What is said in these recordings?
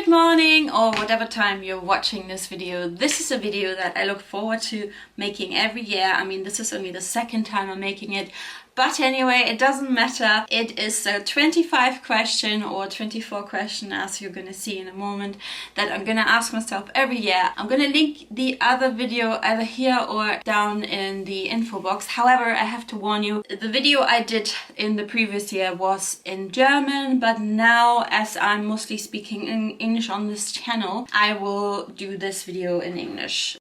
morning or whatever time you're watching this video. This is a video that I look forward to making every year. I mean, this is only the second time I'm making it. But anyway, it doesn't matter. It is a 25 question or 24 question, as you're gonna see in a moment, that I'm gonna ask myself every year. I'm gonna link the other video either here or down in the info box. However, I have to warn you, the video I did in the previous year was in German, but now as I'm mostly speaking in English on this channel, I will do this video in English.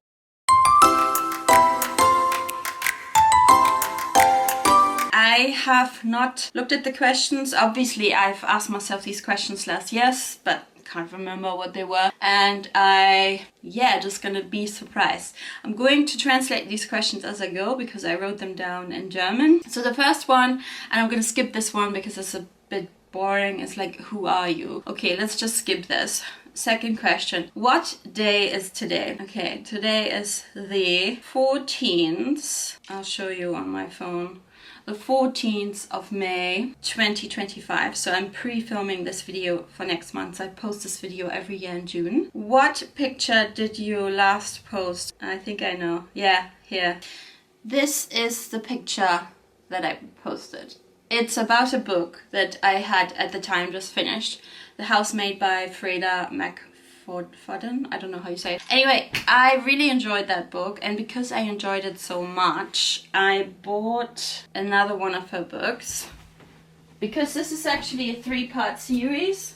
I have not looked at the questions. Obviously, I've asked myself these questions last year, but can't remember what they were. And just gonna be surprised. I'm going to translate these questions as I go because I wrote them down in German. So the first one, and I'm gonna skip this one because it's a bit boring. It's like, who are you? Okay, let's just skip this. Second question, what day is today? Okay, today is the 14th. I'll show you on my phone. The 14th of May 2025. So I'm pre-filming this video for next month. I post this video every year in June. What picture did you last post? I think I know. Yeah, here. This is the picture that I posted. It's about a book that I had at the time just finished. The House Made by Freda McFadden. I don't know how you say it. Anyway, I really enjoyed that book, and because I enjoyed it so much, I bought another one of her books. Because this is actually a 3-part series.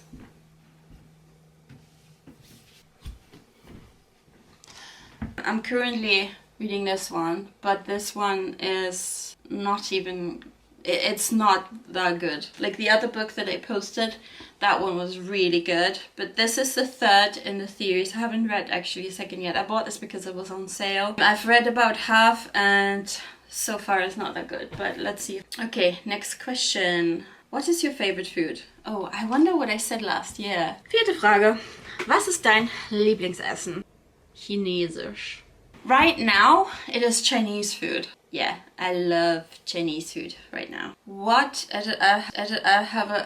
I'm currently reading this one, but this one is not even... It's not that good. Like the other book that I posted, that one was really good. But this is the third in the series. I haven't read actually a second yet. I bought this because it was on sale. I've read about half and so far it's not that good. But let's see. Okay, next question. What is your favorite food? Oh, I wonder what I said last year. Vierte Frage. Was ist dein Lieblingsessen? Chinesisch. Right now, it is Chinese food. Yeah, I love Chinese food right now. What? I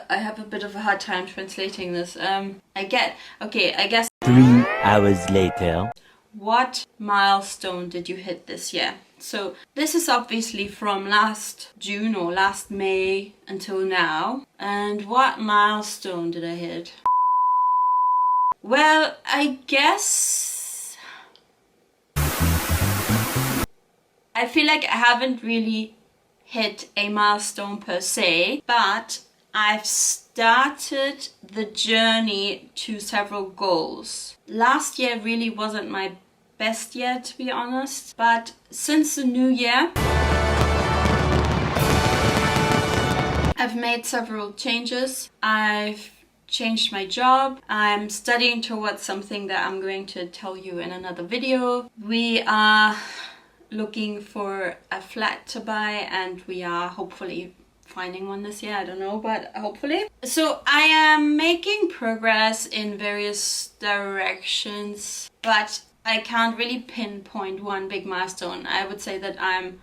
have a bit of a hard time translating this. I guess 3 hours later. What milestone did you hit this year? So this is obviously from last June or last May until now. And what milestone did I hit? Well, I guess... I feel like I haven't really hit a milestone per se, but I've started the journey to several goals. Last year really wasn't my best year, to be honest, but since the new year, I've made several changes. I've changed my job. I'm studying towards something that I'm going to tell you in another video. We are looking for a flat to buy, and we are hopefully finding one this year. I don't know, but hopefully. So I am making progress in various directions, but I can't really pinpoint one big milestone. I would say that I'm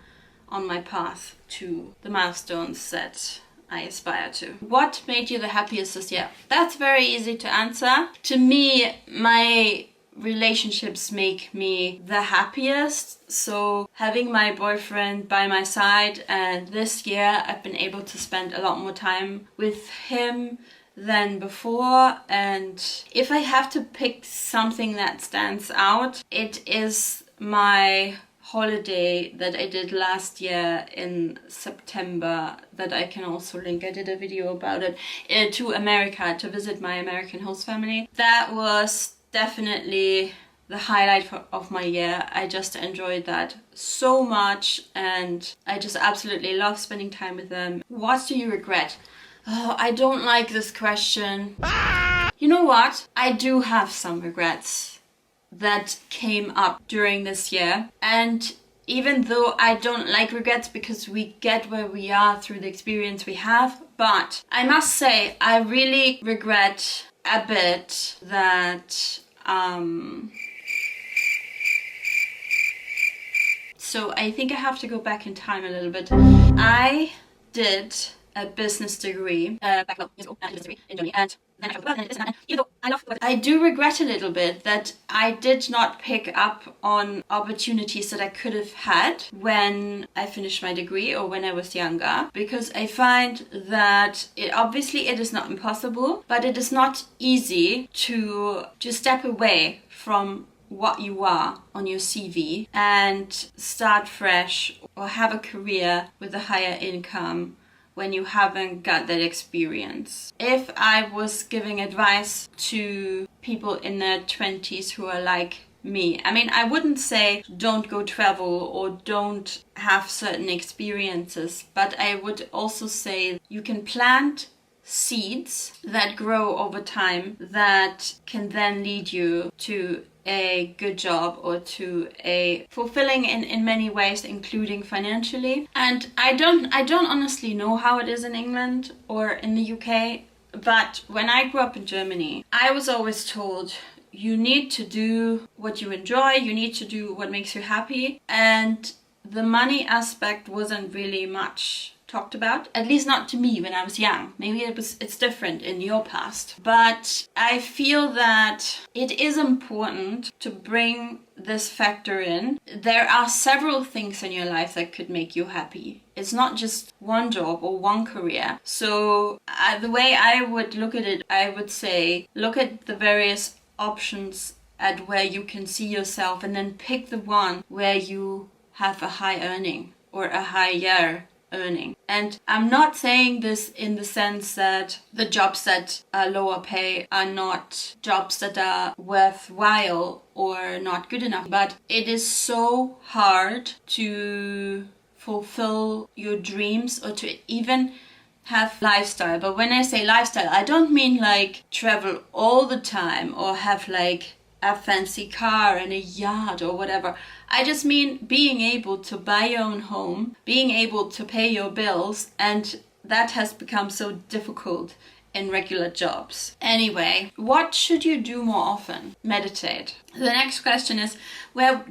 on my path to the milestones that I aspire to. What made you the happiest this year? That's very easy to answer. To me, my relationships make me the happiest. So having my boyfriend by my side, and this year I've been able to spend a lot more time with him than before. And if I have to pick something that stands out, it is my holiday that I did last year in September, that I can also link. I did a video about it, to America, to visit my American host family. That was definitely the highlight of my year. I just enjoyed that so much, and I just absolutely love spending time with them. What do you regret? Oh, I don't like this question. You know what? I do have some regrets that came up during this year, and even though I don't like regrets because we get where we are through the experience we have, but I must say I really regret a bit that so I think I have to go back in time a little bit. I did a business degree, in Germany, and I do regret a little bit that I did not pick up on opportunities that I could have had when I finished my degree or when I was younger, because I find that it is not impossible, but it is not easy to just step away from what you are on your CV and start fresh or have a career with a higher income when you haven't got that experience. If I was giving advice to people in their 20s who are like me, I mean, I wouldn't say don't go travel or don't have certain experiences, but I would also say you can plant seeds that grow over time that can then lead you to a good job or to a fulfilling in many ways, including financially. And I don't honestly know how it is in England or in the UK, but when I grew up in Germany, I was always told you need to do what you enjoy, you need to do what makes you happy, and the money aspect wasn't really much talked about, at least not to me when I was young. Maybe it's different in your past, but I feel that it is important to bring this factor in. There are several things in your life that could make you happy. It's not just one job or one career. So the way I would look at it, I would say look at the various options at where you can see yourself and then pick the one where you have a high earning or a higher earning. And I'm not saying this in the sense that the jobs that are lower pay are not jobs that are worthwhile or not good enough, but it is so hard to fulfill your dreams or to even have lifestyle. But when I say lifestyle, I don't mean like travel all the time or have like a fancy car and a yacht or whatever. I just mean being able to buy your own home, being able to pay your bills, and that has become so difficult in regular jobs. Anyway, what should you do more often? Meditate. The next question is, where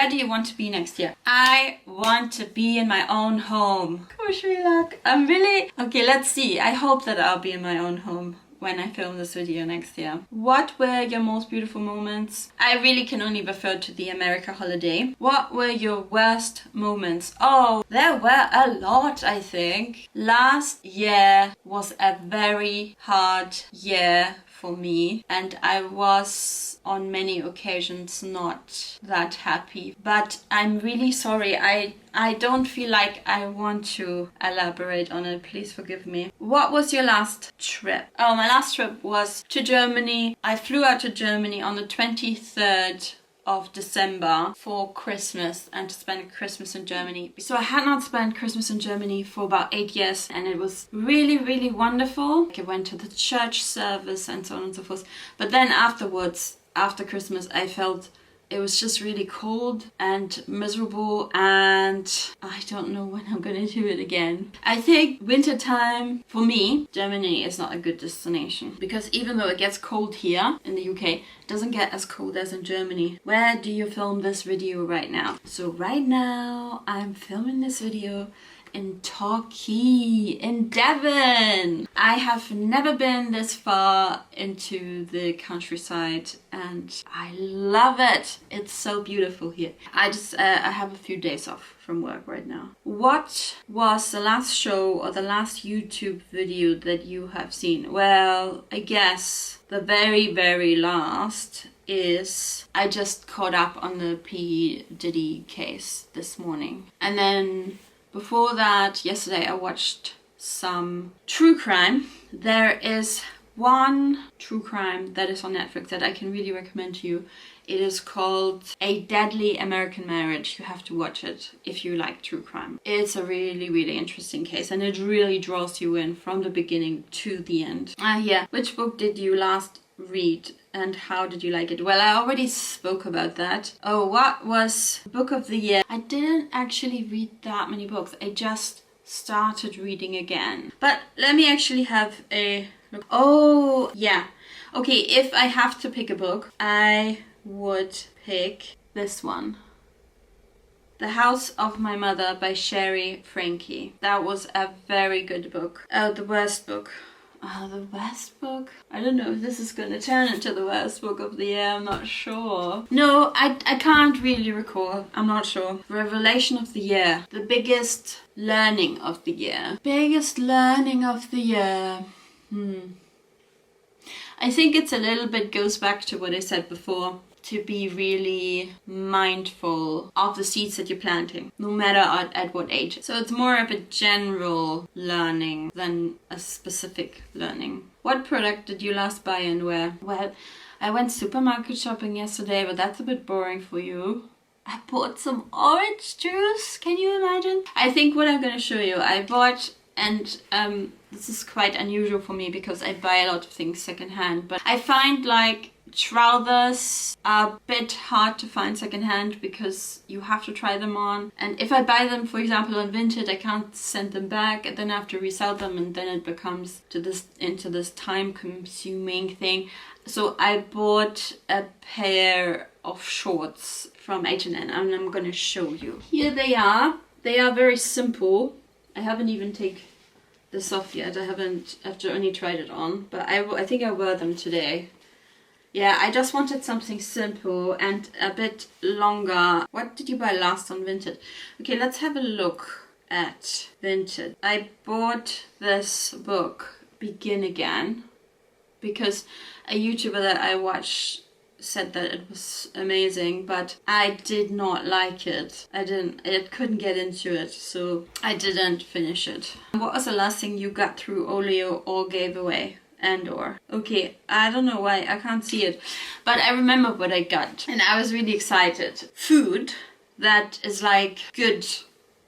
do you want to be next year? I want to be in my own home. Wish me luck. Okay, let's see. I hope that I'll be in my own home when I film this video next year. What were your most beautiful moments? I really can only refer to the America holiday. What were your worst moments? Oh, there were a lot, I think. Last year was a very hard year for me, and I was on many occasions not that happy. But I'm really sorry. I don't feel like I want to elaborate on it. Please forgive me. What was your last trip? Oh, my last trip was to Germany. I flew out to Germany on the 23rd of December for Christmas and to spend Christmas in Germany. So I had not spent Christmas in Germany for about 8 years, and it was really, really wonderful. I went to the church service and so on and so forth. But then afterwards, after Christmas, I felt it was just really cold and miserable, and I don't know when I'm gonna do it again. I think wintertime, for me, Germany is not a good destination, because even though it gets cold here in the UK, it doesn't get as cold as in Germany. Where do you film this video right now? So right now, I'm filming this video in Torquay, in Devon. I have never been this far into the countryside and I love it. It's so beautiful here. I have a few days off from work right now. What was the last show or the last YouTube video that you have seen? Well, I guess the very, very last is I just caught up on the P. Diddy case this morning. And then before that, yesterday I watched some true crime. There is one true crime that is on Netflix that I can really recommend to you. It is called A Deadly American Marriage. You have to watch it if you like true crime. It's a really, really interesting case, and it really draws you in from the beginning to the end. Yeah. Which book did you last read and how did you like it? Well, I already spoke about that. Oh, what was book of the year? I didn't actually read that many books. I just started reading again. But let me actually have a look. Oh, yeah. Okay, if I have to pick a book, I would pick this one. The House of My Mother by Sherry Frankie. That was a very good book. Oh, the worst book. The worst book? I don't know if this is gonna turn into the worst book of the year, I'm not sure. No, I can't really recall, I'm not sure. Revelation of the year. The biggest learning of the year. Biggest learning of the year. I think it's a little bit goes back to what I said before. To be really mindful of the seeds that you're planting, no matter at what age. So it's more of a general learning than a specific learning. What product did you last buy and where? Well, I went supermarket shopping yesterday, but that's a bit boring for you. I bought some orange juice. Can you imagine? I think what I'm going to show you, I bought, and this is quite unusual for me because I buy a lot of things secondhand, but I find like trousers are a bit hard to find secondhand because you have to try them on, and if I buy them, for example, on Vinted, I can't send them back, and then I have to resell them, and then it becomes into this time-consuming thing. So I bought a pair of shorts from H&M, and I'm gonna show you. Here they are. They are very simple. I haven't even taken this off yet. I've only tried it on, but I think I wear them today. Yeah, I just wanted something simple and a bit longer. What did you buy last on Vinted? Okay, let's have a look at Vinted. I bought this book, Begin Again, because a YouTuber that I watched said that it was amazing, but I did not like it. I couldn't get into it, so I didn't finish it. What was the last thing you got through Olio or gave away? Okay, I don't know why I can't see it, but I remember what I got and I was really excited. Food that is like good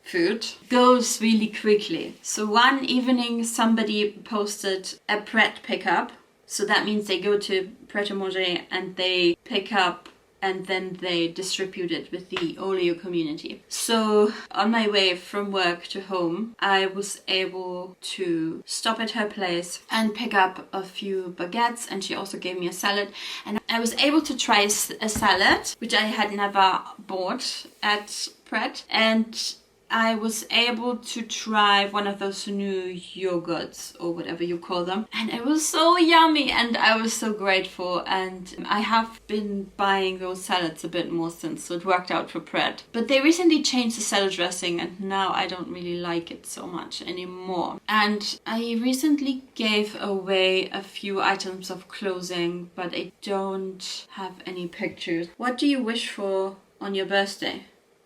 food goes really quickly. So one evening somebody posted a Pret pickup, so that means they go to Pret a Manger and they pick up and then they distribute it with the Olio community. So on my way from work to home, I was able to stop at her place and pick up a few baguettes, and she also gave me a salad. And I was able to try a salad, which I had never bought at Pret, and I was able to try one of those new yogurts or whatever you call them, and it was so yummy and I was so grateful, and I have been buying those salads a bit more since, so it worked out for Pret. But they recently changed the salad dressing and now I don't really like it so much anymore. And I recently gave away a few items of clothing, but I don't have any pictures. What do you wish for on your birthday?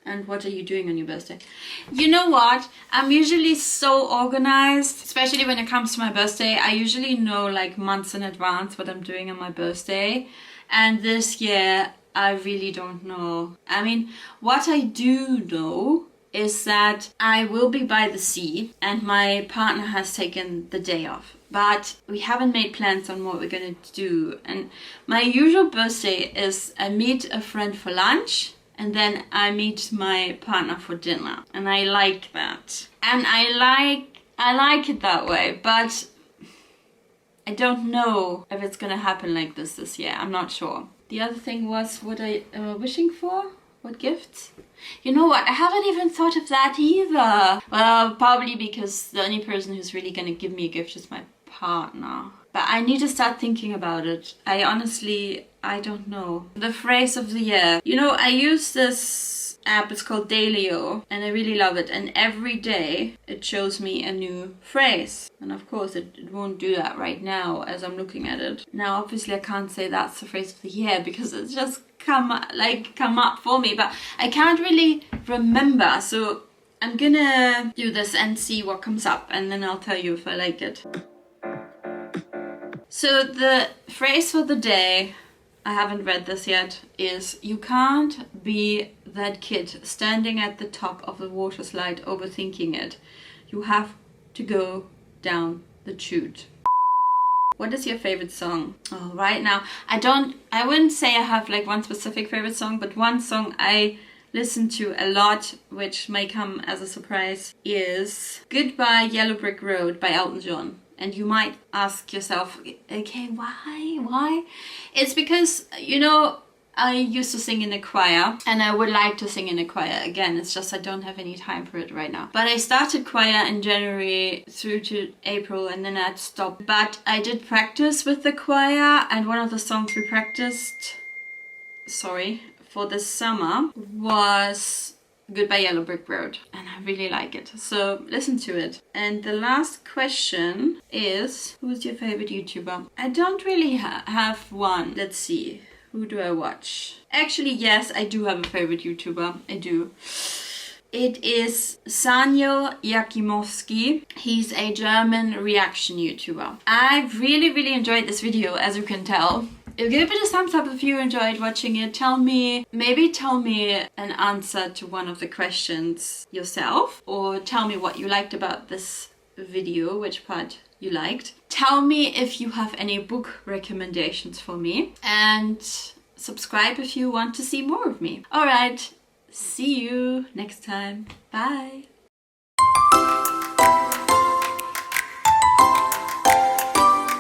And what are you doing on your birthday? You know what? I'm usually so organized, especially when it comes to my birthday. I usually know like months in advance what I'm doing on my birthday. And this year, I really don't know. I mean, what I do know is that I will be by the sea and my partner has taken the day off. But we haven't made plans on what we're gonna do. And my usual birthday is I meet a friend for lunch, and then I meet my partner for dinner, and I like that. And I like it that way, but I don't know if it's gonna happen like this year. I'm not sure. The other thing was what I wishing for? What gifts? You know what? I haven't even thought of that either. Well, probably because the only person who's really gonna give me a gift is my partner. But I need to start thinking about it. I don't know. The phrase of the year. You know, I use this app, it's called Dailyo, and I really love it. And every day it shows me a new phrase. And of course it won't do that right now as I'm looking at it. Now obviously I can't say that's the phrase of the year because it's just come up for me, but I can't really remember. So I'm gonna do this and see what comes up, and then I'll tell you if I like it. So the phrase for the day, I haven't read this yet, is you can't be that kid standing at the top of the water slide overthinking it. You have to go down the chute. What is your favorite song? Oh, right now, I wouldn't say I have like one specific favorite song, but one song I listen to a lot, which may come as a surprise, is Goodbye Yellow Brick Road by Elton John. And you might ask yourself, okay, why? It's because, you know, I used to sing in a choir and I would like to sing in a choir again. It's just I don't have any time for it right now. But I started choir in January through to April and then I'd stopped. But I did practice with the choir, and one of the songs we practiced, for this summer was Goodbye Yellow Brick Road, and I really like it, so listen to it. And the last question is, who's your favorite YouTuber? I don't really have one. Let's see, who do I watch? Actually, yes, I do have a favorite YouTuber. I do. It is Sanyo Yakimowski. He's a German reaction YouTuber. I really enjoyed this video, as you can tell. Give it a thumbs up if you enjoyed watching it. Maybe tell me an answer to one of the questions yourself, or tell me what you liked about this video, which part you liked. Tell me if you have any book recommendations for me, and subscribe if you want to see more of me. Alright, see you next time. Bye!